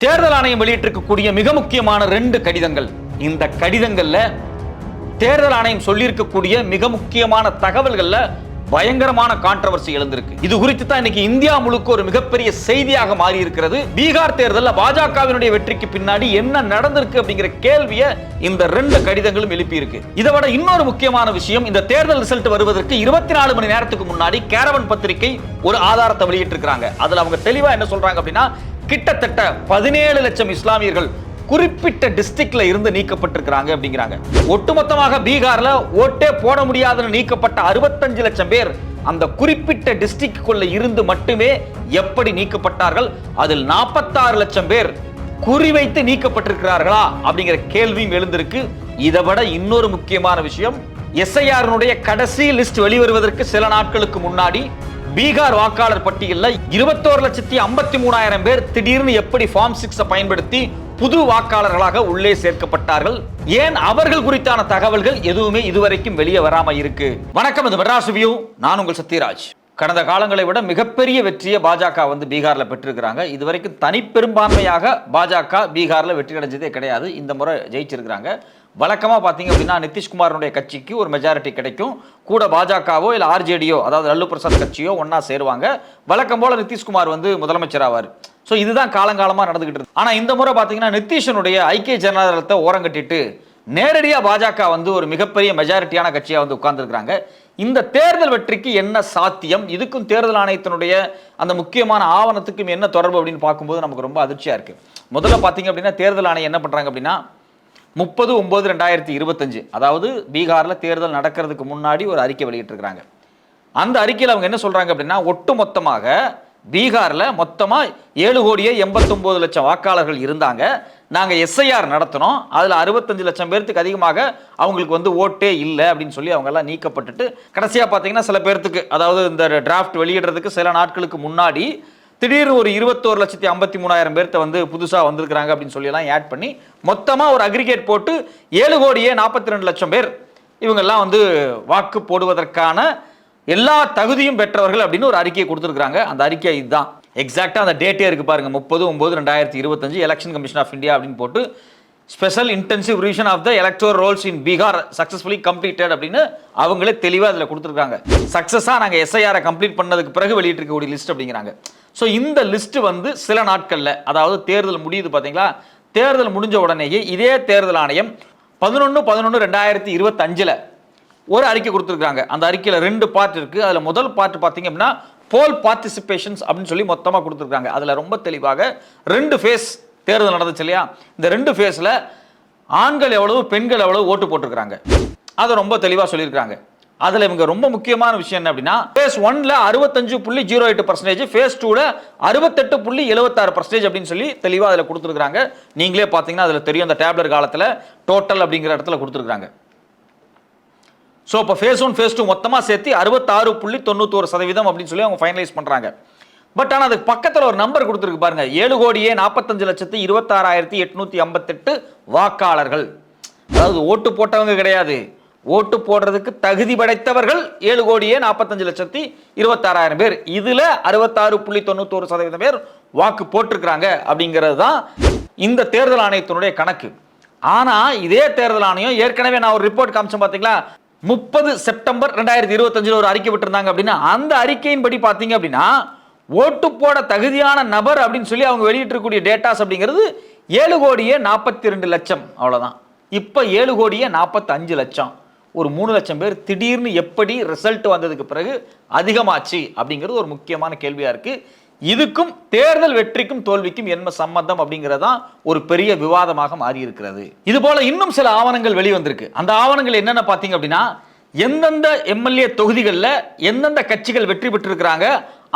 தேர்தல் ஆணையம் வெளியிட்டிருக்கக்கூடிய மிக முக்கியமான 2 கடிதங்கள். இந்த கடிதங்கள்ல தேர்தல் ஆணையம் சொல்லியிருக்கக்கூடிய மிக முக்கியமான தகவல்கள்ல பயங்கரமான கான்ட்ரோவர்சி எழுந்திருக்கு. இது குறித்து தான் இன்னைக்கு இந்தியா முழுக்க ஒரு மிகப்பெரிய செய்தியாக மாறி இருக்கிறது. பீகார் தேர்தலில் பாஜகவினுடைய வெற்றிக்கு பின்னாடி என்ன நடந்திருக்கு அப்படிங்கிற கேள்வியை இந்த 2 கடிதங்களும் எழுப்பி இருக்கு. இதை விட இன்னொரு முக்கியமான விஷயம், இந்த தேர்தல் ரிசல்ட் வருவதற்கு 24 மணி நேரத்துக்கு முன்னாடி கேரவன் பத்திரிகை ஒரு ஆதாரத்தை வெளியிட்டிருக்காங்க. அதுல அவங்க தெளிவா என்ன சொல்றாங்க அப்படின்னா, கிட்டத்தட்ட 17 லட்சம் இஸ்லாமியர்கள் குறிப்பிட்ட டிஸ்ட்ரிக்ட்ல இருந்து நீக்கப்பட்டிருக்கிறாங்க அப்படிங்கிறாங்க. ஒட்டுமொத்தமாக பீகார்ல ஓட்டே போட முடியாதுன்னு நீக்கப்பட்ட 65 லட்சம் பேர் அந்த குறிப்பிட்ட டிஸ்ட்ரிக்ட்குள்ள இருந்து மட்டுமே எப்படி நீக்கப்பட்டார்கள், அதில் 46 லட்சம் பேர் குறிவைத்து நீக்கப்பட்டிருக்கிறார்களா அப்படிங்கிற கேள்வியும் எழுந்திருக்கு. இதை விட இன்னொரு முக்கியமான விஷயம், எஸ்ஐஆர் கடைசி லிஸ்ட் வெளிவருவதற்கு சில நாட்களுக்கு முன்னாடி பீகார் வாக்காளர் பட்டியலில் 21,53,000 பேர் திடீர்னு எப்படி ஃபார்ம் 6 பயன்படுத்தி புது வாக்காளர்களாக உள்ளே சேர்க்கப்பட்டார்கள், ஏன் அவர்கள் குறித்தான தகவல்கள் எதுவுமே இதுவரைக்கும் வெளியே வராம இருக்கு. வணக்கம், இது மெட்ராஸ் ரிவ்யூ. நான் உங்கள் சத்யராஜ். கடந்த காலங்களை விட மிகப்பெரிய வெற்றியை பாஜக பீகார்ல பெற்றிருக்கிறாங்க. இதுவரைக்கும் தனிப்பெரும்பான்மையாக பாஜக பீகார்ல வெற்றி அடைஞ்சதே கிடையாது. இந்த முறை ஜெயிச்சிருக்கிறாங்க. வழக்கமாக பார்த்தீங்க அப்படின்னா நிதிஷ்குமாரனுடைய கட்சிக்கு ஒரு மெஜாரிட்டி கிடைக்கும், கூட பாஜகவோ இல்லை ஆர்ஜேடியோ அதாவது லல்லு பிரசாத் கட்சியோ ஒன்னா சேருவாங்க. வழக்கம் போல நிதிஷ்குமார் முதலமைச்சர் ஆவார். ஸோ இதுதான் காலங்காலமாக நடந்துகிட்டு இருக்கு. ஆனால் இந்த முறை பார்த்தீங்கன்னா நிதிஷனுடைய ஐக்கிய ஜனதாதளத்தை ஓரங்கட்டிட்டு நேரடியாக பாஜக ஒரு மிகப்பெரிய மெஜாரிட்டியான கட்சியாக உட்கார்ந்துருக்காங்க. இந்த தேர்தல் வெற்றிக்கு என்ன சாத்தியம், இதுக்கும் தேர்தல் ஆணையத்தினுடைய அந்த முக்கியமான ஆவணத்துக்கும் என்ன தொடர்பு அப்படின்னு பார்க்கும்போது நமக்கு ரொம்ப அதிர்ச்சியா இருக்கு. முதல்ல பார்த்தீங்க அப்படின்னா தேர்தல் ஆணையம் என்ன பண்றாங்க அப்படின்னா 30/9/2025 அதாவது பீகார்ல தேர்தல் நடக்கிறதுக்கு முன்னாடி ஒரு அறிக்கை வெளியிட்டிருக்கிறாங்க. அந்த அறிக்கையில் அவங்க என்ன சொல்றாங்க அப்படின்னா, ஒட்டு மொத்தமாக பீகார்ல மொத்தமா 7,89,00,000 வாக்காளர்கள் இருந்தாங்க. நாங்க எஸ்ஐஆர் நடத்தினோம், அதுல 65 லட்சம் பேருக்கு அதிகமாக அவங்களுக்கு ஓட்டே இல்லை அப்படின்னு சொல்லி அவங்க எல்லாம் நீக்கப்பட்டுட்டு, கடைசியா பாத்தீங்கன்னா சில பேருக்கு அதாவது இந்த டிராஃப்ட் வெளியிடுறதுக்கு சில நாட்களுக்கு முன்னாடி திடீர்னு ஒரு 21,53,000 பேர்த்த புதுசா வந்திருக்கிறாங்க அப்படின்னு சொல்லி எல்லாம் ஆட் பண்ணி மொத்தமா ஒரு அக்ரிகேட் போட்டு 7,42,00,000 பேர் இவங்கெல்லாம் வாக்கு போடுவதற்கான எல்லா தகுதியும் பெற்றவர்கள் அப்படின்னு ஒரு அறிக்கையை கொடுத்துருக்காங்க. அந்த அறிக்கை இதுதான். எக்ஸாக்டா அந்த டேட்டே இருக்கு பாருங்க, 30/9/2025 எலெக்ஷன் கமிஷன் ஆஃப் இந்தியா அப்படின்னு போட்டு special intensive revision of the electoral rolls in Bihar successfully completed அப்படின்னு அவங்களே தெளிவாக அதில் கொடுத்துருக்காங்க. சக்சஸாக நாங்கள் எஸ்ஐஆரை கம்ப்ளீட் பண்ணதுக்கு பிறகு வெளியிட்டிருக்கக்கூடிய லிஸ்ட் அப்படிங்கிறாங்க. ஸோ இந்த லிஸ்ட் சில நாட்களில், அதாவது தேர்தல் முடியுது பார்த்தீங்களா, தேர்தல் முடிஞ்ச உடனேயே இதே தேர்தல் ஆணையம் 11/11/2025 ஒரு அறிக்கை கொடுத்துருக்காங்க. அந்த அறிக்கையில் 2 பார்ட் இருக்கு. அதில் முதல் பார்ட் பார்த்தீங்க அப்படின்னா போல் பார்ட்டிசிபேஷன்ஸ் அப்படின்னு சொல்லி மொத்தமாக கொடுத்துருக்காங்க. அதில் ரொம்ப தெளிவாக 2 ஃபேஸ் தேர்தல் நடந்துச்சு இல்லையா, இந்த 2 ஃபேஸில் ஆண்கள் எவ்வளவு பெண்கள் எவ்வளவு ஓட்டு போட்டிருக்கிறாங்க அதை ரொம்ப தெளிவாக சொல்லியிருக்காங்க. அதில் இவங்க ரொம்ப முக்கியமான விஷயம் என்ன அப்படின்னா, ஃபேஸ் 1ல 65.08%, ஃபேஸ் 2ல 68.76% அப்படின்னு சொல்லி தெளிவாக அதில் கொடுத்துருக்காங்க. நீங்களே பார்த்தீங்கன்னா அதில் தெரியும், அந்த டேப்லர் காலத்தில் டோட்டல் அப்படிங்கிற இடத்துல கொடுத்துருக்காங்க. ஸோ இப்போ ஃபேஸ் 1 ஃபேஸ் 2 மொத்தமாக சேர்த்து 66.91% அப்படின்னு சொல்லி அவங்க ஃபைனலைஸ் பண்ணுறாங்க. பட் ஆனால் அதுக்கு பக்கத்தில் ஒரு நம்பர் கொடுத்துருக்கு பாருங்க, 7,45,26,858 வாக்காளர்கள். அதாவது ஓட்டு போட்டவங்க கிடையாது, ஓட்டு போடுறதுக்கு தகுதி படைத்தவர்கள் 7,45,26,000 பேர். இதுல 66.91% பேர் வாக்கு போட்டிருக்கிறாங்க அப்படிங்கிறது தான் இந்த தேர்தல் ஆணையத்தினுடைய கணக்கு. ஆனா இதே தேர்தல் ஆணையம் ஏற்கனவே நான் ஒரு ரிப்போர்ட் காமிச்சேன் பாத்தீங்களா, 30 செப்டம்பர் 2025 ஒரு அறிக்கை விட்டுருந்தாங்க அப்படின்னா, அந்த அறிக்கையின் படி பாத்தீங்க அப்படின்னா ஓட்டு போட தகுதியான நபர் அப்படின்னு சொல்லி அவங்க வெளியிட்டிருக்கக்கூடிய டேட்டாஸ் அப்படிங்கிறது 7,42,00,000 அவ்வளவுதான். இப்ப 7,45,00,000, ஒரு 3 லட்சம் பேர் திடீர்னு எப்படி ரிசல்ட் வந்ததுக்கு பிறகு அதிகமாச்சு அப்படிங்கிறது ஒரு முக்கியமான கேள்வியா இருக்கு. இதுக்கும் தேர்தல் வெற்றிக்கும் தோல்விக்கும் என்ன சம்பந்தம் அப்படிங்கிறதா ஒரு பெரிய விவாதமாக மாறி இருக்கிறது. இது போல இன்னும் சில ஆவணங்கள் வெளிவந்திருக்கு. அந்த ஆவணங்கள் என்னென்ன பாத்தீங்க அப்படின்னா, எந்தெந்த எம்எல்ஏ தொகுதிகளில் எந்தெந்த கட்சிகள் வெற்றி பெற்றிருக்கிறாங்க,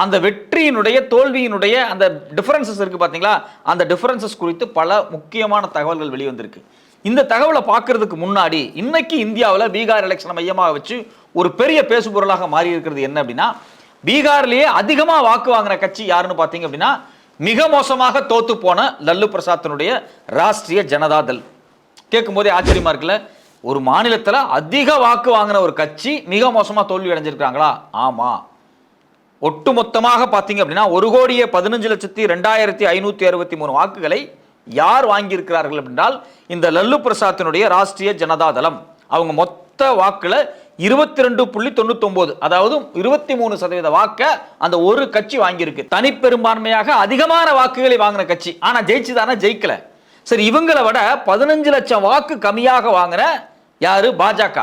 அந்த வெற்றியினுடைய தோல்வியினுடைய அந்த டிஃபரன்சஸ் இருக்கு பாத்தீங்களா, அந்த டிஃபரன்சஸ் குறித்து பல முக்கியமான தகவல்கள் வெளிவந்திருக்கு. இந்த தகவலை பார்க்கறதுக்கு முன்னாடி இன்னைக்கு இந்தியாவில் பீகார் எலெக்ஷனை மையமாக வச்சு ஒரு பெரிய பேசுபொருளாக மாறி இருக்கிறது என்ன அப்படின்னா, பீகார்லேயே அதிகமாக வாக்கு வாங்கின கட்சி யாருன்னு பார்த்தீங்க அப்படின்னா, மிக மோசமாக தோத்து போன லல்லு பிரசாத்தினுடைய ராஷ்டிரிய ஜனதாதள். கேட்கும் போதே ஆச்சரியமா இருக்குல்ல, ஒரு மாநிலத்தில் அதிக வாக்கு வாங்கின ஒரு கட்சி மிக மோசமாக தோல்வி அடைஞ்சிருக்காங்களா? ஆமா. ஒட்டுமொத்தமாக பார்த்தீங்க அப்படின்னா 1,15,02,563 வாக்குகளை யார் வாங்கியிருக்கிறார்கள் என்றால் இந்த லல்லு பிரசாத்தினுடைய ராஷ்டிரிய ஜனதா தளம். அவங்க மொத்த வாக்குல 22.99, அதாவது 23% வாக்க அந்த ஒரு கட்சி வாங்கியிருக்கு. தனிப்பெரும்பான்மையாக அதிகமான வாக்குகளை வாங்கின கட்சி. ஆனா ஜெயிச்சுதானா? ஜெயிக்கல. சரி, இவங்களை விட 15 லட்சம் வாக்கு கம்மியாக வாங்கின யாரு? பாஜக.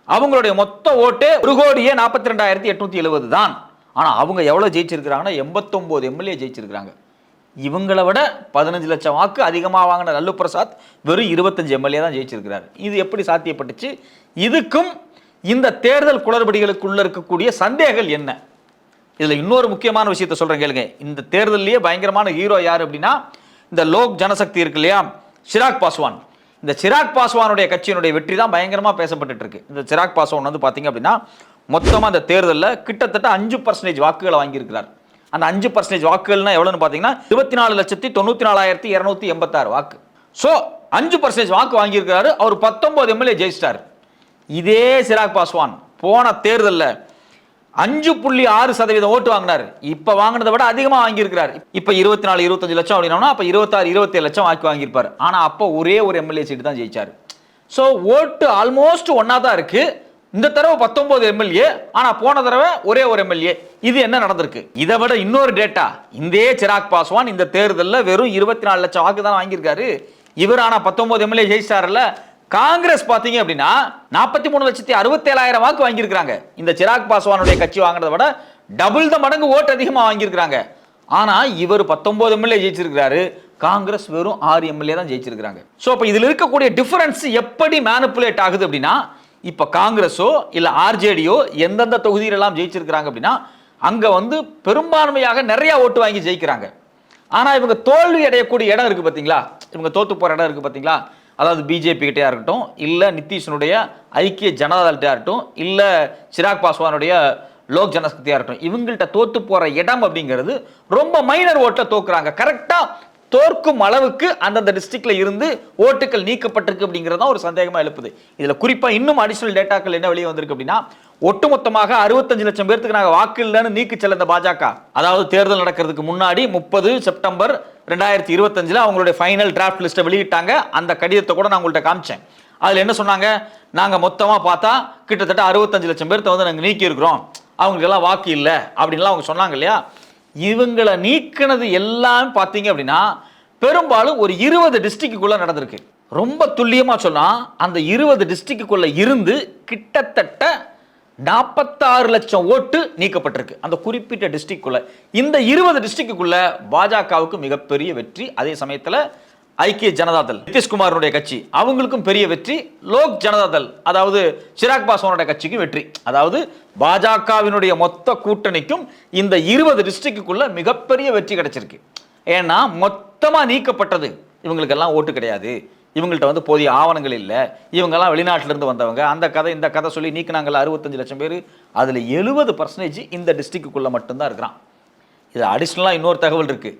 அவங்களுடைய மொத்த ஓட்டு 1,42,870 தான். ஆனா அவங்க எவ்வளவு ஜெயிச்சிருக்கிறாங்கன்னா 89 எம்எல்ஏ ஜெயிச்சிருக்கிறாங்க. இவங்களை விட 15 லட்சம் வாக்கு அதிகமாக வாங்கின லல்லு பிரசாத் வெறும் 25 எம்எல்ஏ தான் ஜெயிச்சிருக்கிறார். இது எப்படி சாத்தியப்பட்டுச்சு? இதுக்கும் இந்த தேர்தல் குளறுபடிகளுக்குள்ள இருக்கக்கூடிய சந்தேகங்கள் என்ன? இதுல இன்னொரு முக்கியமான விஷயத்தை சொல்றேன் கேளுங்க. இந்த தேர்தலிலேயே பயங்கரமான ஹீரோ யார் அப்படின்னா இந்த லோக் ஜனசக்தி இருக்கு இல்லையா, சிராக் பாஸ்வான். இந்த சிராக் பாஸ்வானுடைய கட்சியினுடைய வெற்றி தான் பயங்கரமா பேசப்பட்டு இருக்கு. இந்த சிராக் பாஸ்வான் வந்து பாத்தீங்க அப்படின்னா மொத்தமா இந்த தேர்தலில் கிட்டத்தட்ட 5% வாக்குகளை வாங்கியிருக்கிறார். அந்த 5% வாக்குகள்னா எவ்வளவுன்னு பாத்தீங்கன்னா 24,94,286 வாக்கு. ஸோ 5% வாக்கு வாங்கியிருக்கிறாரு. அவர் 19 எம்எல்ஏ ஜெயிச்சிட்டார். இதே சிராக் பாஸ்வான் போன தேர்தலில் 5.6% ஓட்டு வாங்கினார். இப்ப வாங்கினதை விட அதிகமாக வாங்கியிருக்கிறார். இப்ப 24-25 லட்சம் அப்படின்னா அப்ப 26-27 லட்சம் வாக்கு வாங்கியிருப்பார். ஆனா அப்போ ஒரே ஒரு எம்எல்ஏ சீட்டு தான் ஜெயிச்சார். ஸோ ஓட்டு ஆல்மோஸ்ட் ஒன்னா தான் இருக்கு. இந்த தடவை 19 எம்எல்ஏ, ஆனா போன தடவை ஒரே ஒரு எம்எல்ஏ. இது என்ன நடந்திருக்கு? இதை விட இன்னொரு டேட்டா, இந்த சிராக் பாஸ்வான் இந்த தேர்தலில் வெறும் 24 லட்சம் வாக்கு தான் வாங்கியிருக்காரு. இவர் ஆனா 19 எம்எல்ஏ ஜெயிச்சார்ல. காங்கிரஸ் பாத்தீங்க அப்படின்னா 43,67,000 வாக்கு வாங்கியிருக்காங்க. இந்த சிராக் பாஸ்வானுடைய கட்சி வாங்கினதை விட டபுள் த மடங்கு ஓட்டு அதிகமா வாங்கியிருக்காங்க. ஆனா இவர் 19 எம்எல்ஏ ஜெயிச்சிருக்காரு. காங்கிரஸ் வெறும் 6 எம்எல்ஏ தான் ஜெயிச்சிருக்காங்க. சோ அப்ப இதுல இருக்கக்கூடிய டிஃபரன்ஸ் எப்படி மேனிபுலேட் ஆகுது அப்படின்னா, இப்ப காங்கிரஸோ இல்ல ஆர்ஜேடியோ எந்தெந்த தொகுதியில் எல்லாம் ஜெயிச்சிருக்காங்க அப்படின்னா அங்க வந்து பெரும்பான்மையாக நிறைய ஓட்டு வாங்கி ஜெயிக்கிறாங்க. ஆனா இவங்க தோல்வி அடையக்கூடிய இடம் இருக்கு பாத்தீங்களா, இவங்க தோத்து போற இடம் இருக்கு பாத்தீங்களா, அதாவது பிஜேபி கிட்டயா இருக்கட்டும், இல்ல நிதிஷனுடைய ஐக்கிய ஜனதா தளத்தையா இருக்கட்டும், இல்ல சிராக் பாஸ்வானுடைய லோக் ஜனசக்தியா இருக்கட்டும், இவங்கள்ட்ட தோத்து போற இடம் அப்படிங்கிறது ரொம்ப மைனர் ஓட்டை தோக்குறாங்க. கரெக்டா தோற்கும் அளவுக்கு அந்தந்த டிஸ்ட்ரிக்ட்ல இருந்து ஓட்டுகள் நீக்கப்பட்டிருக்கு அப்படிங்கிறது தான் ஒரு சந்தேகமா எழுப்புது. இதுல குறிப்பா இன்னும் அடிஷனல் டேட்டாக்கள் என்ன வெளியே வந்திருக்கு அப்படின்னா, ஒட்டுமொத்தமாக 65 லட்சம் பேருக்கு நாங்கள் வாக்கு இல்லைன்னு நீக்கி செல்ல பாஜக, அதாவது தேர்தல் நடக்கிறதுக்கு முன்னாடி 30 செப்டம்பர் 2025 அவங்களுடைய ஃபைனல் டிராஃப்ட் லிஸ்ட்டை வெளியிட்டாங்க. அந்த கடிதத்தை கூட நான் உங்கள்கிட்ட காமிச்சேன். அதில் என்ன சொன்னாங்க? நாங்கள் மொத்தமாக பார்த்தா கிட்டத்தட்ட 65 லட்சம் பேர்த்த வந்து நாங்கள் நீக்கி இருக்கிறோம், அவங்களுக்கெல்லாம் வாக்கு இல்லை அப்படின்லாம் அவங்க சொன்னாங்க இல்லையா. இவங்களை நீக்கினது எல்லாம் பார்த்தீங்க அப்படின்னா பெரும்பாலும் ஒரு 20 டிஸ்ட்ரிக்டுக்குள்ள நடந்திருக்கு. ரொம்ப துல்லியமா சொன்னா அந்த 20 டிஸ்ட்ரிக்டுக்குள்ள இருந்து கிட்டத்தட்ட 46 லட்சம் ஓட்டு நீக்கப்பட்டிருக்கு அந்த குறிப்பிட்ட டிஸ்ட்ரிக்டுக்குள்ள. இந்த 20 டிஸ்ட்ரிக்டுக்குள்ள பாஜகவுக்கு மிகப்பெரிய வெற்றி. அதே சமயத்தில் ஐக்கிய ஜனதா தள், நிதிஷ்குமாருடைய கட்சி, அவங்களுக்கும் பெரிய வெற்றி. லோக் ஜனதா தள், அதாவது சிராக் பாஸ்வானுடைய கட்சிக்கும் வெற்றி. அதாவது பாஜகவினுடைய மொத்த கூட்டணிக்கும் இந்த 20 டிஸ்ட்ரிக்டுக்குள்ள மிகப்பெரிய வெற்றி கிடைச்சிருக்கு. ஏன்னா மொத்தமா நீக்கப்பட்டது. இவங்களுக்கெல்லாம் ஓட்டு கிடையாது, இவங்கள்ட்ட வந்து போதிய ஆவணங்கள் இல்லை, இவங்கெல்லாம் வெளிநாட்டிலிருந்து வந்தவங்க, அந்த கதை இந்த கதை சொல்லி நீக்கினாங்கல்ல 65 லட்சம் பேர், அதில் 70% இந்த டிஸ்ட்ரிக்டுக்குள்ள மட்டும்தான் இருக்கிறான். இது அடிஷ்னலாக இன்னொரு தகவல் இருக்கு.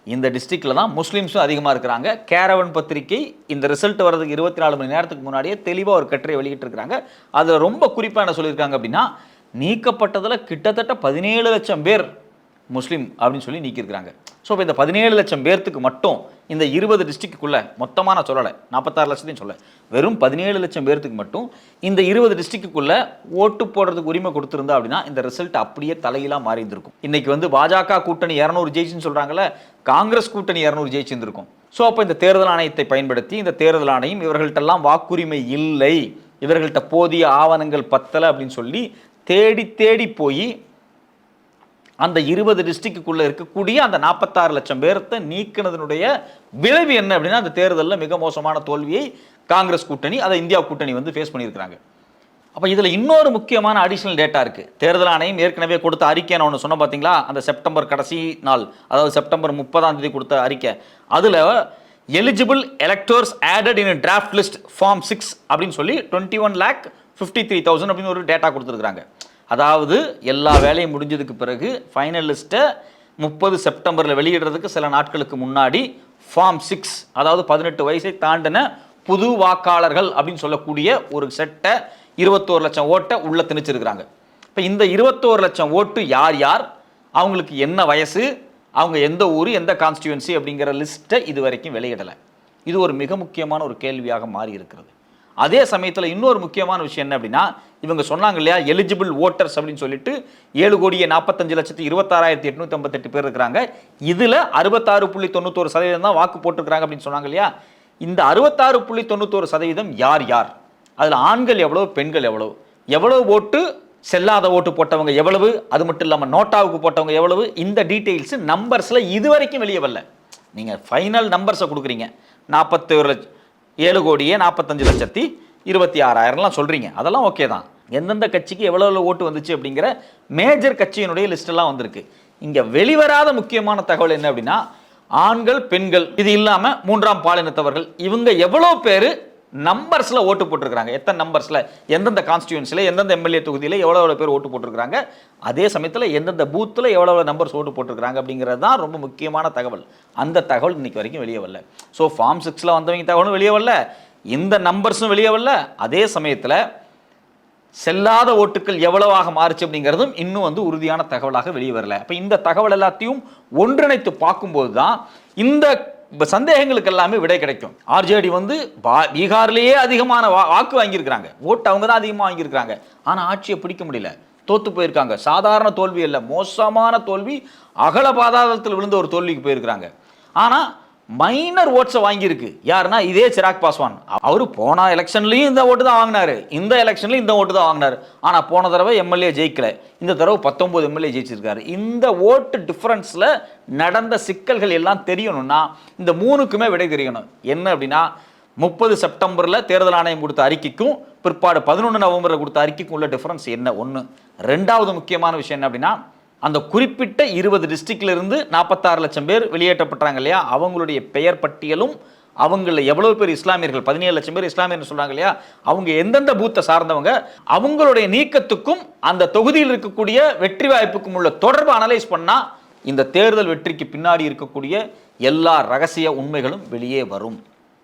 இந்த டிஸ்ட்ரிக்டில் தான் முஸ்லீம்ஸும் அதிகமாக இருக்கிறாங்க. கேரவன் பத்திரிகை இந்த ரிசல்ட் வரதுக்கு 24 மணி நேரத்துக்கு முன்னாடியே தெளிவாக ஒரு கட்டுரை வெளியிட்டு இருக்கிறாங்க. அதில் ரொம்ப குறிப்பாக என்ன சொல்லியிருக்காங்க அப்படின்னா, நீக்கப்பட்டதில் கிட்டத்தட்ட 17 லட்சம் பேர் முஸ்லீம் அப்படின்னு சொல்லி நீக்கியிருக்கிறாங்க. ஸோ இப்போ இந்த 17 லட்சம் பேர்த்துக்கு மட்டும் இந்த 20 டிஸ்ட்ரிக்டுக்குள்ள மொத்தமாக நான் சொல்லலை, 46 லட்சத்தையும் சொல்ல, வெறும் 17 லட்சம் பேர்த்துக்கு மட்டும் இந்த 20 டிஸ்ட்ரிக்டுக்குள்ள ஓட்டு போடுறதுக்கு உரிமை கொடுத்துருந்தா அப்படின்னா இந்த ரிசல்ட் அப்படியே தலையிலாக மாறி இருந்திருக்கும். இன்னைக்கு வந்து பாஜக கூட்டணி 200 ஜெயிச்சுன்னு சொல்றாங்கல்ல, காங்கிரஸ் கூட்டணி 200 ஜெயிச்சிருந்திருக்கும். ஸோ அப்போ இந்த தேர்தல் ஆணையத்தை பயன்படுத்தி இந்த தேர்தல் ஆணையம் இவர்கள்ட்டெல்லாம் வாக்குரிமை இல்லை, இவர்கள்ட்ட போதிய ஆவணங்கள் பத்தலை அப்படின்னு சொல்லி தேடி தேடி போய் அந்த 20 டிஸ்ட்ரிக்டுக்குள்ள இருக்கக்கூடிய அந்த 46 லட்சம் பேர்த்த நீக்கினதனுடைய விளைவு என்ன அப்படின்னா, அந்த தேர்தலில் மிக மோசமான தோல்வியை காங்கிரஸ் கூட்டணி, அதை இந்தியா கூட்டணி வந்து ஃபேஸ் பண்ணியிருக்கிறாங்க. அப்போ இதில் இன்னொரு முக்கியமான அடிஷனல் டேட்டா இருக்குது. தேர்தல் ஆணையம் ஏற்கனவே கொடுத்த அறிக்கை நான் ஒன்று சொன்ன பார்த்தீங்களா, அந்த செப்டம்பர் கடைசி நாள், அதாவது செப்டம்பர் 30 கொடுத்த அறிக்கை, அதில் eligible electors added in draft list form 6 அப்படின்னு சொல்லி 21,53,000 அப்படின்னு ஒரு டேட்டா கொடுத்துருக்குறாங்க. அதாவது எல்லா வேலையும் முடிஞ்சதுக்கு பிறகு ஃபைனல் லிஸ்ட்டை 30 செப்டம்பரில் வெளியிடுறதுக்கு சில நாட்களுக்கு முன்னாடி ஃபார்ம் 6, அதாவது 18 வயசை தாண்டின புது வாக்காளர்கள் அப்படின்னு சொல்லக்கூடிய ஒரு செட்டை 21 லட்சம் ஓட்டை உள்ள திணிச்சிருக்கிறாங்க. இப்போ இந்த 21 லட்சம் ஓட்டு யார் யார், அவங்களுக்கு என்ன வயசு, அவங்க எந்த ஊர், எந்த கான்ஸ்டியூன்சி அப்படிங்கிற லிஸ்ட்டை இது வரைக்கும் வெளியிடலை. இது ஒரு மிக முக்கியமான ஒரு கேள்வியாக மாறி இருக்கிறது. அதே சமயத்தில் இன்னொரு முக்கியமான விஷயம் என்ன அப்படின்னா, இவங்க சொன்னாங்க இல்லையா, எலிஜிபிள் ஓட்டர்ஸ் அப்படின்னு சொல்லிட்டு 7,45,26,858 பேர் இருக்கிறாங்க. இதில் 66.91% தான் வாக்கு போட்டிருக்கிறாங்க அப்படின்னு சொன்னாங்க இல்லையா. இந்த 66.91% யார் யார், அதில் ஆண்கள் எவ்வளவு, பெண்கள் எவ்வளவு, எவ்வளவு ஓட்டு செல்லாத ஓட்டு போட்டவங்க எவ்வளவு, அது மட்டும் இல்லாமல் நோட்டாவுக்கு போட்டவங்க எவ்வளவு, இந்த டீட்டெயில்ஸ் நம்பர்ஸில் இது வரைக்கும் வெளியே வரல. நீங்கள் ஃபைனல் நம்பர்ஸை கொடுக்குறீங்க, 7,45,26,26,26,000 சொல்கிறீங்க, அதெல்லாம் ஓகே தான். எந்தெந்த கட்சிக்கு எவ்வளோ ஓட்டு வந்துச்சு அப்படிங்கிற மேஜர் கட்சியினுடைய லிஸ்டெல்லாம் வந்திருக்கு. இங்கே வெளிவராத முக்கியமான தகவல் என்ன அப்படின்னா, ஆண்கள் பெண்கள் இது இல்லாமல் மூன்றாம் பாலினத்தவர்கள் இவங்க எவ்வளோ பேர் நம்பர்ஸில் ஓட்டு போட்டிருக்கிறாங்க, எத்தனை நம்பர்ஸில், எந்தெந்த கான்ஸ்டியூன்சியில், எந்தெந்த எம்எல்ஏ தொகுதியில் எவ்வளோ பேர் ஓட்டு போட்டிருக்கிறாங்க, அதே சமயத்தில் எந்தெந்த பூத்தில் எவ்வளோ நம்பர்ஸ் ஓட்டு போட்டிருக்கிறாங்க அப்படிங்கிறது தான் ரொம்ப முக்கியமான தகவல். அந்த தகவல் இன்னைக்கு வரைக்கும் வெளியே வரல. ஸோ ஃபார்ம் 6 வந்தவங்க தகவலும் வெளியே வரல, இந்த நம்பர்ஸும் வெளியே வரல. அதே சமயத்தில் செல்லாத ஓட்டுகள் எவ்வளவாக மாறுச்சு அப்படிங்கிறதும் இன்னும் உறுதியான தகவலாக வெளியே வரல. அப்போ இந்த தகவல் எல்லாத்தையும் ஒன்றிணைத்து பார்க்கும்போது தான் இந்த சந்தேகங்களுக்கு எல்லாமே விடை கிடைக்கும். ஆர்ஜேடி பீகார்லேயே அதிகமான வாக்கு வாங்கியிருக்கிறாங்க, ஓட்டு அவங்க தான் அதிகமாக வாங்கியிருக்கிறாங்க, ஆனால் ஆட்சியை பிடிக்க முடியல, தோத்து போயிருக்காங்க. சாதாரண தோல்வி அல்ல, மோசமான தோல்வி, அகல பாதாளத்தில் விழுந்த ஒரு தோல்விக்கு போயிருக்கிறாங்க. ஆனால் மைனர் ஓட்ஸை வாங்கியிருக்கு யாருன்னா இதே சிராக் பாஸ்வான். அவர் போன எலெக்ஷன்லையும் இந்த ஓட்டு தான் வாங்கினாரு, இந்த எலெக்ஷன்லையும் இந்த ஓட்டு தான் வாங்கினார். ஆனால் போன தடவை எம்எல்ஏ ஜெயிக்கல, இந்த தடவை 19 எம்எல்ஏ ஜெயிச்சிருக்காரு. இந்த ஓட்டு டிஃபரன்ஸில் நடந்த சிக்கல்கள் எல்லாம் தெரியணும்னா இந்த 3க்குமே விடை தெரியணும். என்ன அப்படின்னா, 30 செப்டம்பரில் தேர்தல் ஆணையம் கொடுத்த அறிக்கைக்கும் பிற்பாடு 11 நவம்பரில் கொடுத்த அறிக்கைக்கும் உள்ள டிஃபரன்ஸ் என்ன ஒன்று. ரெண்டாவது முக்கியமான விஷயம் என்ன அப்படின்னா, அந்த குறிப்பிட்ட 20 டிஸ்ட்ரிக்ட்ல இருந்து 46 லட்சம் பேர் வெளியேற்றப்பட்டாங்க இல்லையா, அவங்களுடைய பெயர் பட்டியலும், அவங்கள எவ்வளவு பேர் இஸ்லாமியர்கள், 17 லட்சம் பேர் இஸ்லாமியர்கள் சொல்றாங்க இல்லையா, அவங்க எந்தெந்த பூத்தை சார்ந்தவங்க, அவங்களுடைய நீக்கத்துக்கும் அந்த தொகுதியில் இருக்கக்கூடிய வெற்றி வாய்ப்புக்கும் உள்ள தொடர்பு அனலைஸ் பண்ணா இந்த தேர்தல் வெற்றிக்கு பின்னாடி இருக்கக்கூடிய எல்லா ரகசிய உண்மைகளும் வெளியே வரும்.